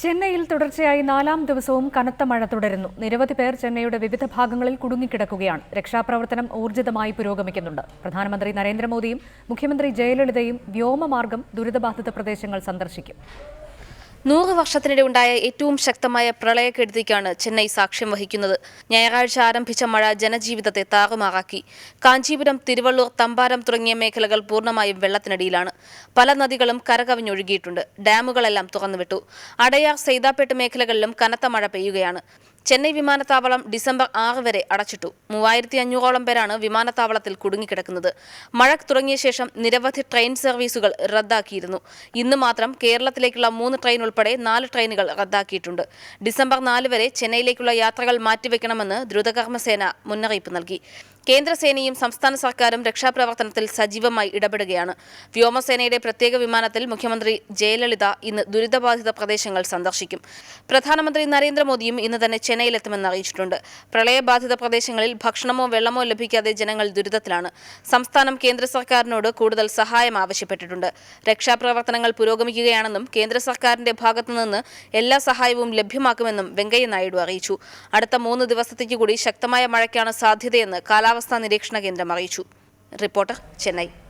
ചെന്നൈയിൽ തുടർച്ചയായി 4-ാം ദിവസവും കനത്ത മഴ തുടരുന്നു. നിരവധി പേർ ചെന്നൈയുടെ വിവിധ ഭാഗങ്ങളിൽ കുടുങ്ങിക്കിടക്കുകയാണ്. രക്ഷാപ്രവർത്തനം ഊർജിതമായി പുരോഗമിക്കുന്നുണ്ട്. പ്രധാനമന്ത്രി നരേന്ദ്രമോദിയും മുഖ്യമന്ത്രി ജയലളിതയും വ്യോമമാർഗം ദുരിതബാധിത പ്രദേശങ്ങൾ സന്ദർശിക്കും. 100 വർഷത്തിനിടെ ഉണ്ടായ ഏറ്റവും ശക്തമായ പ്രളയക്കെടുതിക്കാണ് ചെന്നൈ സാക്ഷ്യം വഹിക്കുന്നത്. ഞായറാഴ്ച ആരംഭിച്ച മഴ ജനജീവിതത്തെ താറുമാറാക്കി. കാഞ്ചീപുരം, തിരുവള്ളൂർ, തമ്പാരം തുടങ്ങിയ മേഖലകൾ പൂർണ്ണമായും വെള്ളത്തിനടിയിലാണ്. പല നദികളും കരകവിഞ്ഞൊഴുകിയിട്ടുണ്ട്. ഡാമുകളെല്ലാം തുറന്നുവിട്ടു. അടയാർ, സെയ്താപ്പേട്ട് മേഖലകളിലും കനത്ത മഴ പെയ്യുകയാണ്. ചെന്നൈ വിമാനത്താവളം ഡിസംബർ 6 വരെ അടച്ചിട്ടു. 3500ഓളം പേരാണ് വിമാനത്താവളത്തിൽ കുടുങ്ങിക്കിടക്കുന്നത്. മഴ തുടങ്ങിയ ശേഷം നിരവധി ട്രെയിൻ സർവീസുകൾ റദ്ദാക്കിയിരുന്നു. ഇന്ന് മാത്രം കേരളത്തിലേക്കുള്ള 3 ട്രെയിൻ ഉൾപ്പെടെ 4 ട്രെയിനുകൾ റദ്ദാക്കിയിട്ടുണ്ട്. ഡിസംബർ 4 വരെ ചെന്നൈയിലേക്കുള്ള യാത്രകൾ മാറ്റിവെക്കണമെന്ന് ദ്രുതകർമ്മസേന മുന്നറിയിപ്പ് നൽകി. കേന്ദ്രസേനയും സംസ്ഥാന സർക്കാരും രക്ഷാപ്രവർത്തനത്തിൽ സജീവമായി ഇടപെടുകയാണ്. വ്യോമസേനയുടെ പ്രത്യേക വിമാനത്തിൽ മുഖ്യമന്ത്രി ജയലളിത ഇന്ന് ദുരിതബാധിത പ്രദേശങ്ങൾ സന്ദർശിക്കും. പ്രധാനമന്ത്രി നരേന്ദ്രമോദിയും ഇന്ന് തന്നെ ചെന്നൈയിലെത്തുമെന്ന് അറിയിച്ചിട്ടുണ്ട്. പ്രളയബാധിത പ്രദേശങ്ങളിൽ ഭക്ഷണമോ വെള്ളമോ ലഭിക്കാതെ ജനങ്ങൾ ദുരിതത്തിലാണ്. സംസ്ഥാനം കേന്ദ്ര സർക്കാരിനോട് കൂടുതൽ സഹായം ആവശ്യപ്പെട്ടിട്ടുണ്ട്. രക്ഷാപ്രവർത്തനങ്ങൾ പുരോഗമിക്കുകയാണെന്നും കേന്ദ്ര സർക്കാരിന്റെ ഭാഗത്തുനിന്ന് എല്ലാ സഹായവും ലഭ്യമാക്കുമെന്നും വെങ്കയ്യ നായിഡു അറിയിച്ചു. അടുത്ത 3 ദിവസത്തേക്ക് കൂടി ശക്തമായ മഴയ്ക്കാണ് സാധ്യതയെന്ന് കാലാവസ്ഥാ നിരീക്ഷണ കേന്ദ്രം അറിയിച്ചു. റിപ്പോർട്ടർ, ചെന്നൈ.